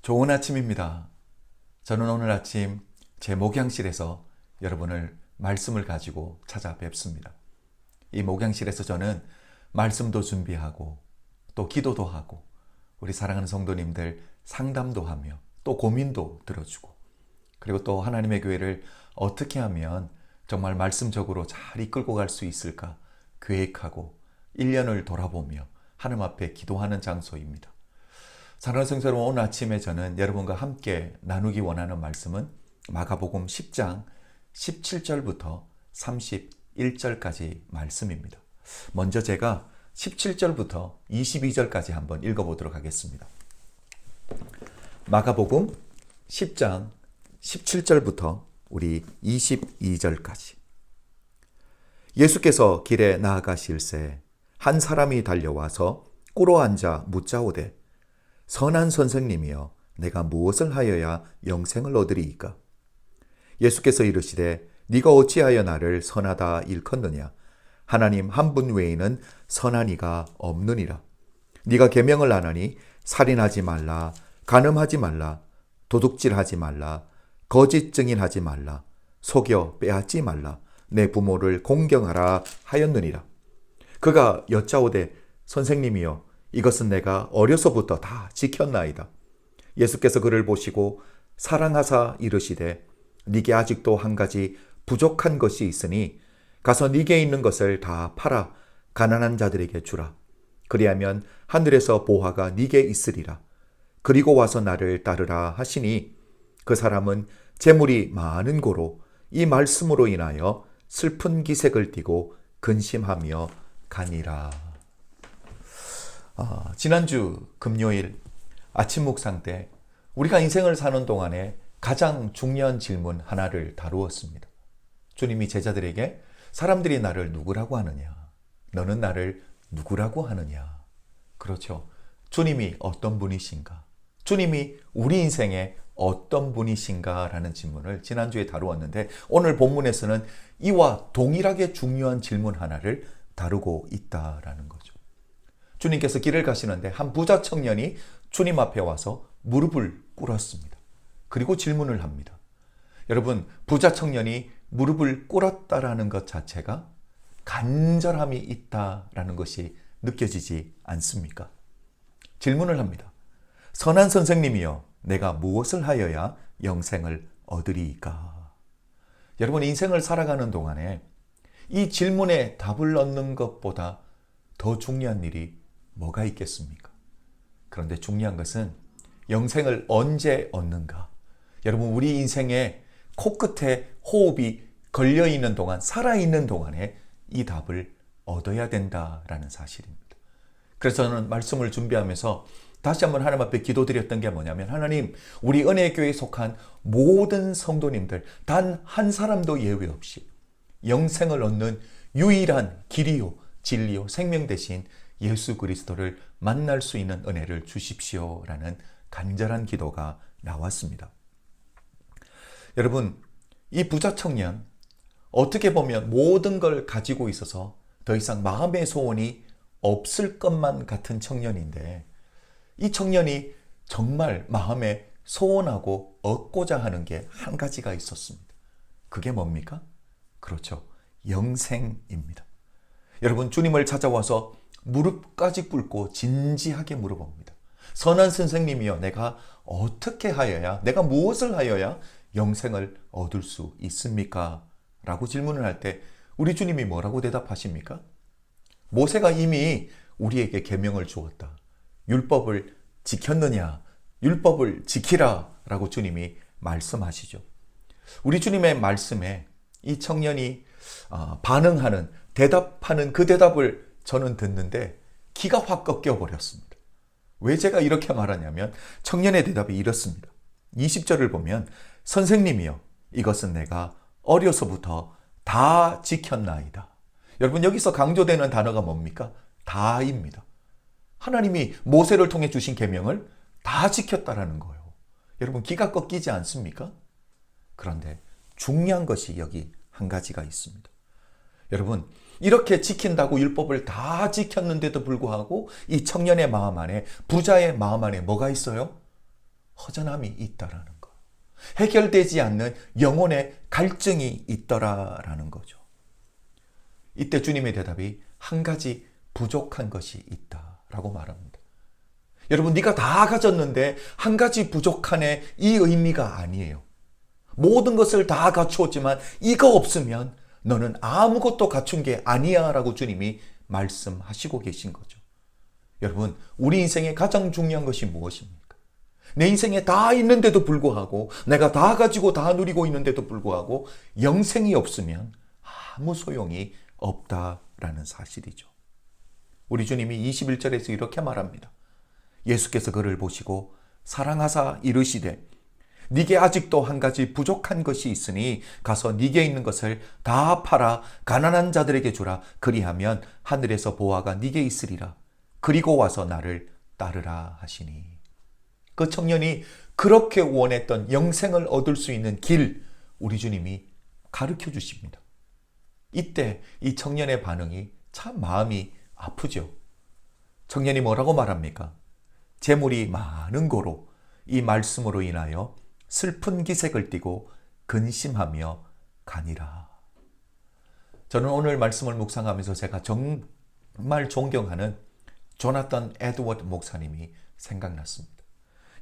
좋은 아침입니다. 저는 오늘 아침 제 목양실에서 여러분을 말씀을 가지고 찾아뵙습니다. 이 목양실에서 저는 말씀도 준비하고 또 기도도 하고 우리 사랑하는 성도님들 상담도 하며 또 고민도 들어주고 그리고 또 하나님의 교회를 어떻게 하면 정말 말씀적으로 잘 이끌고 갈 수 있을까 계획하고 1년을 돌아보며 하나님 앞에 기도하는 장소입니다. 사랑하는 성도 여러분, 오늘 아침에 저는 여러분과 함께 나누기 원하는 말씀은 마가복음 10장 17절부터 31절까지 말씀입니다. 먼저 제가 17절부터 22절까지 한번 읽어보도록 하겠습니다. 마가복음 10장 17절부터 우리 22절까지. 예수께서 길에 나아가실새 한 사람이 달려와서 꿇어 앉아 묻자오되 선한 선생님이여 내가 무엇을 하여야 영생을 얻으리이까? 예수께서 이르시되 네가 어찌하여 나를 선하다 일컫느냐? 하나님 한 분 외에는 선한 이가 없느니라. 네가 계명을 안 하니 살인하지 말라, 간음하지 말라, 도둑질하지 말라, 거짓 증인하지 말라, 속여 빼앗지 말라, 내 부모를 공경하라 하였느니라. 그가 여짜오되 선생님이여 이것은 내가 어려서부터 다 지켰나이다. 예수께서 그를 보시고 사랑하사 이르시되 네게 아직도 한 가지 부족한 것이 있으니 가서 네게 있는 것을 다 팔아 가난한 자들에게 주라. 그리하면 하늘에서 보화가 네게 있으리라. 그리고 와서 나를 따르라 하시니 그 사람은 재물이 많은 고로 이 말씀으로 인하여 슬픈 기색을 띠고 근심하며 가니라. 지난주 금요일 아침 묵상 때 우리가 인생을 사는 동안에 가장 중요한 질문 하나를 다루었습니다. 주님이 제자들에게 사람들이 나를 누구라고 하느냐? 너는 나를 누구라고 하느냐? 그렇죠. 주님이 어떤 분이신가? 주님이 우리 인생에 어떤 분이신가? 라는 질문을 지난주에 다루었는데 오늘 본문에서는 이와 동일하게 중요한 질문 하나를 다루고 있다라는 거죠. 주님께서 길을 가시는데 한 부자 청년이 주님 앞에 와서 무릎을 꿇었습니다. 그리고 질문을 합니다. 여러분, 부자 청년이 무릎을 꿇었다라는 것 자체가 간절함이 있다라는 것이 느껴지지 않습니까? 질문을 합니다. 선한 선생님이여, 내가 무엇을 하여야 영생을 얻으리이까? 여러분, 인생을 살아가는 동안에 이 질문에 답을 얻는 것보다 더 중요한 일이 뭐가 있겠습니까? 그런데 중요한 것은 영생을 언제 얻는가? 여러분, 우리 인생의 코끝에 호흡이 걸려있는 동안, 살아있는 동안에 이 답을 얻어야 된다라는 사실입니다. 그래서 저는 말씀을 준비하면서 다시 한번 하나님 앞에 기도드렸던 게 뭐냐면, 하나님, 우리 은혜교회에 속한 모든 성도님들 단 한 사람도 예외 없이 영생을 얻는 유일한 길이요 진리요 생명 대신 예수 그리스도를 만날 수 있는 은혜를 주십시오라는 간절한 기도가 나왔습니다. 여러분, 이 부자 청년, 어떻게 보면 모든 걸 가지고 있어서 더 이상 마음의 소원이 없을 것만 같은 청년인데, 이 청년이 정말 마음에 소원하고 얻고자 하는 게 한 가지가 있었습니다. 그게 뭡니까? 그렇죠. 영생입니다. 여러분, 주님을 찾아와서 무릎까지 꿇고 진지하게 물어봅니다. 선한 선생님이여, 내가 어떻게 하여야, 내가 무엇을 하여야 영생을 얻을 수 있습니까? 라고 질문을 할 때 우리 주님이 뭐라고 대답하십니까? 모세가 이미 우리에게 계명을 주었다. 율법을 지켰느냐? 율법을 지키라 라고 주님이 말씀하시죠. 우리 주님의 말씀에 이 청년이 반응하는, 대답하는 그 대답을 저는 듣는데 기가 확 꺾여 버렸습니다. 왜 제가 이렇게 말하냐면 청년의 대답이 이렇습니다. 20절을 보면 선생님이여, 이것은 내가 어려서부터 다 지켰나이다. 여러분, 여기서 강조되는 단어가 뭡니까? 다입니다. 하나님이 모세를 통해 주신 계명을 다 지켰다라는 거예요. 여러분, 기가 꺾이지 않습니까? 그런데 중요한 것이 여기 한 가지가 있습니다. 여러분, 이렇게 지킨다고 율법을 다 지켰는데도 불구하고 이 청년의 마음 안에, 부자의 마음 안에 뭐가 있어요? 허전함이 있다라는 거. 해결되지 않는 영혼의 갈증이 있더라라는 거죠. 이때 주님의 대답이 한 가지 부족한 것이 있다라고 말합니다. 여러분, 네가 다 가졌는데 한 가지 부족하네, 이 의미가 아니에요. 모든 것을 다 갖추었지만 이거 없으면 너는 아무것도 갖춘 게 아니야 라고 주님이 말씀하시고 계신 거죠. 여러분, 우리 인생의 가장 중요한 것이 무엇입니까? 내 인생에 다 있는데도 불구하고, 내가 다 가지고 다 누리고 있는데도 불구하고 영생이 없으면 아무 소용이 없다라는 사실이죠. 우리 주님이 21절에서 이렇게 말합니다. 예수께서 그를 보시고 사랑하사 이르시되 네게 아직도 한 가지 부족한 것이 있으니 가서 네게 있는 것을 다 팔아 가난한 자들에게 주라. 그리하면 하늘에서 보화가 네게 있으리라. 그리고 와서 나를 따르라 하시니. 그 청년이 그렇게 원했던 영생을 얻을 수 있는 길, 우리 주님이 가르쳐 주십니다. 이때 이 청년의 반응이 참 마음이 아프죠. 청년이 뭐라고 말합니까? 재물이 많은 고로 이 말씀으로 인하여 슬픈 기색을 띠고 근심하며 가니라. 저는 오늘 말씀을 묵상하면서 제가 정말 존경하는 조나단 에드워드 목사님이 생각났습니다.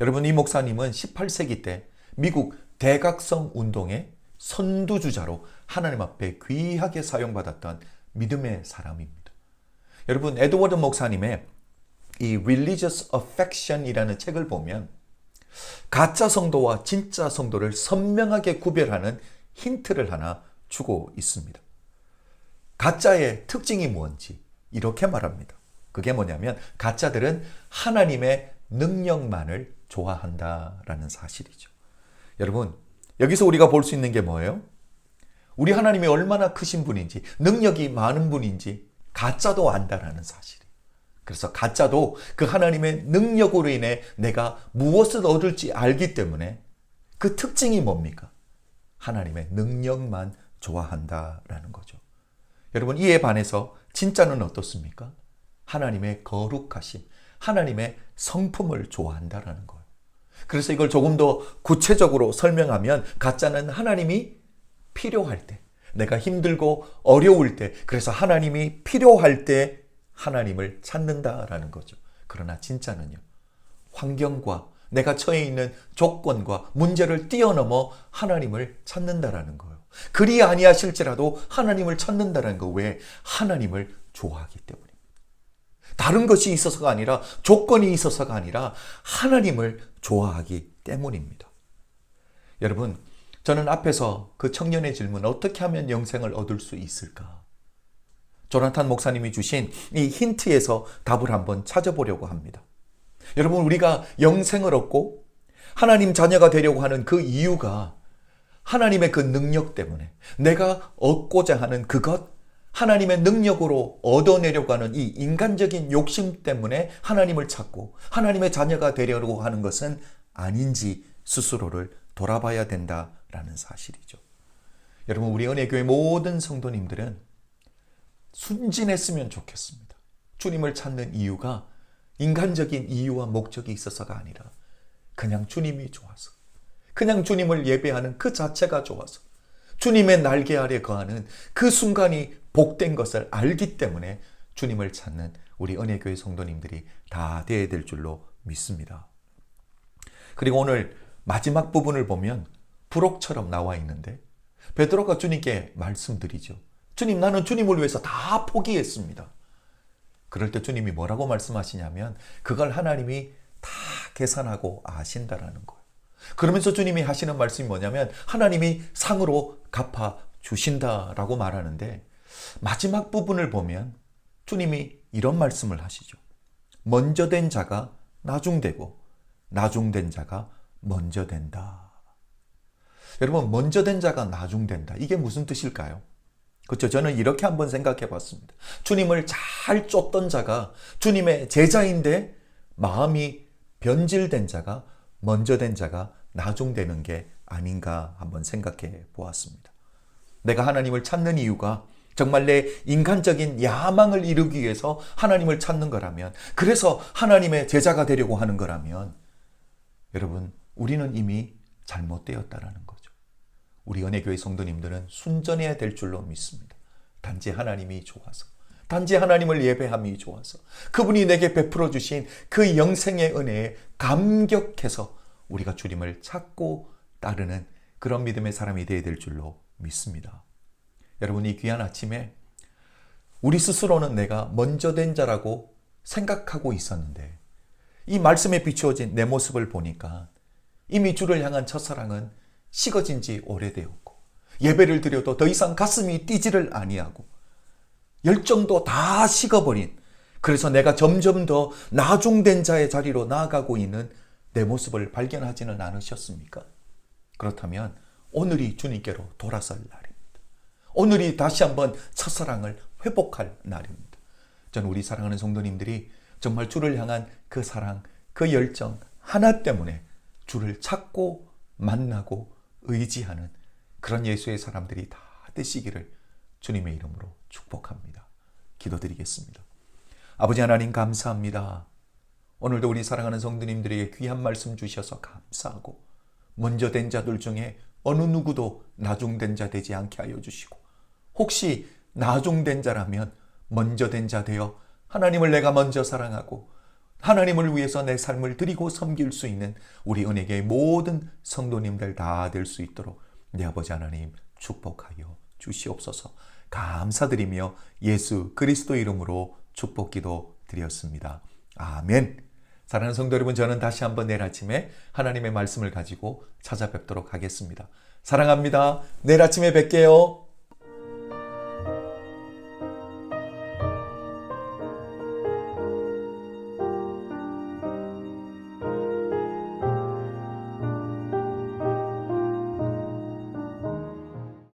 여러분, 이 목사님은 18세기 때 미국 대각성 운동의 선두주자로 하나님 앞에 귀하게 사용받았던 믿음의 사람입니다. 여러분, 에드워드 목사님의 이 Religious Affection이라는 책을 보면 가짜 성도와 진짜 성도를 선명하게 구별하는 힌트를 하나 주고 있습니다. 가짜의 특징이 뭔지 이렇게 말합니다. 그게 뭐냐면 가짜들은 하나님의 능력만을 좋아한다라는 사실이죠. 여러분, 여기서 우리가 볼 수 있는 게 뭐예요? 우리 하나님이 얼마나 크신 분인지, 능력이 많은 분인지 가짜도 안다라는 사실이에요. 그래서 가짜도 그 하나님의 능력으로 인해 내가 무엇을 얻을지 알기 때문에 그 특징이 뭡니까? 하나님의 능력만 좋아한다라는 거죠. 여러분, 이에 반해서 진짜는 어떻습니까? 하나님의 거룩하심, 하나님의 성품을 좋아한다라는 거예요. 그래서 이걸 조금 더 구체적으로 설명하면 가짜는 하나님이 필요할 때, 내가 힘들고 어려울 때, 그래서 하나님이 필요할 때 하나님을 찾는다라는 거죠. 그러나 진짜는요, 환경과 내가 처해 있는 조건과 문제를 뛰어넘어 하나님을 찾는다라는 거예요. 그리 아니하실지라도 하나님을 찾는다라는 거. 왜? 하나님을 좋아하기 때문입니다. 다른 것이 있어서가 아니라, 조건이 있어서가 아니라 하나님을 좋아하기 때문입니다. 여러분, 저는 앞에서 그 청년의 질문, 어떻게 하면 영생을 얻을 수 있을까? 조나탄 목사님이 주신 이 힌트에서 답을 한번 찾아보려고 합니다. 여러분, 우리가 영생을 얻고 하나님 자녀가 되려고 하는 그 이유가 하나님의 그 능력 때문에, 내가 얻고자 하는 그것, 하나님의 능력으로 얻어내려고 하는 이 인간적인 욕심 때문에 하나님을 찾고 하나님의 자녀가 되려고 하는 것은 아닌지 스스로를 돌아봐야 된다라는 사실이죠. 여러분, 우리 은혜교회 모든 성도님들은 순진했으면 좋겠습니다. 주님을 찾는 이유가 인간적인 이유와 목적이 있어서가 아니라 그냥 주님이 좋아서, 그냥 주님을 예배하는 그 자체가 좋아서, 주님의 날개 아래 거하는 그 순간이 복된 것을 알기 때문에 주님을 찾는 우리 은혜교회 성도님들이 다 되어야 될 줄로 믿습니다. 그리고 오늘 마지막 부분을 보면 부록처럼 나와 있는데 베드로가 주님께 말씀드리죠. 주님, 나는 주님을 위해서 다 포기했습니다. 그럴 때 주님이 뭐라고 말씀하시냐면 그걸 하나님이 다 계산하고 아신다라는 거예요. 그러면서 주님이 하시는 말씀이 뭐냐면 하나님이 상으로 갚아 주신다라고 말하는데, 마지막 부분을 보면 주님이 이런 말씀을 하시죠. 먼저 된 자가 나중되고 나중된 자가 먼저 된다. 여러분, 먼저 된 자가 나중된다. 이게 무슨 뜻일까요? 그렇죠. 저는 이렇게 한번 생각해 봤습니다. 주님을 잘 쫓던 자가, 주님의 제자인데 마음이 변질된 자가, 먼저 된 자가 나중되는 게 아닌가 한번 생각해 보았습니다. 내가 하나님을 찾는 이유가 정말 내 인간적인 야망을 이루기 위해서 하나님을 찾는 거라면, 그래서 하나님의 제자가 되려고 하는 거라면, 여러분, 우리는 이미 잘못되었다라는 거죠. 우리 은혜교회 성도님들은 순전해야 될 줄로 믿습니다. 단지 하나님이 좋아서, 단지 하나님을 예배함이 좋아서, 그분이 내게 베풀어 주신 그 영생의 은혜에 감격해서 우리가 주님을 찾고 따르는 그런 믿음의 사람이 되어야 될 줄로 믿습니다. 여러분, 이 귀한 아침에 우리 스스로는 내가 먼저 된 자라고 생각하고 있었는데 이 말씀에 비추어진 내 모습을 보니까 이미 주를 향한 첫사랑은 식어진 지 오래되었고, 예배를 드려도 더 이상 가슴이 뛰지를 아니하고, 열정도 다 식어버린, 그래서 내가 점점 더 나중된 자의 자리로 나아가고 있는 내 모습을 발견하지는 않으셨습니까? 그렇다면 오늘이 주님께로 돌아설 날입니다. 오늘이 다시 한번 첫사랑을 회복할 날입니다. 저는 우리 사랑하는 성도님들이 정말 주를 향한 그 사랑, 그 열정 하나 때문에 주를 찾고 만나고 의지하는 그런 예수의 사람들이 다 되시기를 주님의 이름으로 축복합니다. 기도드리겠습니다. 아버지 하나님, 감사합니다. 오늘도 우리 사랑하는 성도님들에게 귀한 말씀 주셔서 감사하고, 먼저 된 자들 중에 어느 누구도 나중된 자 되지 않게 하여 주시고, 혹시 나중된 자라면 먼저 된 자 되어 하나님을 내가 먼저 사랑하고 하나님을 위해서 내 삶을 드리고 섬길 수 있는 우리 은혜교의 모든 성도님들 다 될 수 있도록 내 아버지 하나님 축복하여 주시옵소서. 감사드리며 예수 그리스도 이름으로 축복기도 드렸습니다. 아멘. 사랑하는 성도 여러분, 저는 다시 한번 내일 아침에 하나님의 말씀을 가지고 찾아뵙도록 하겠습니다. 사랑합니다. 내일 아침에 뵐게요.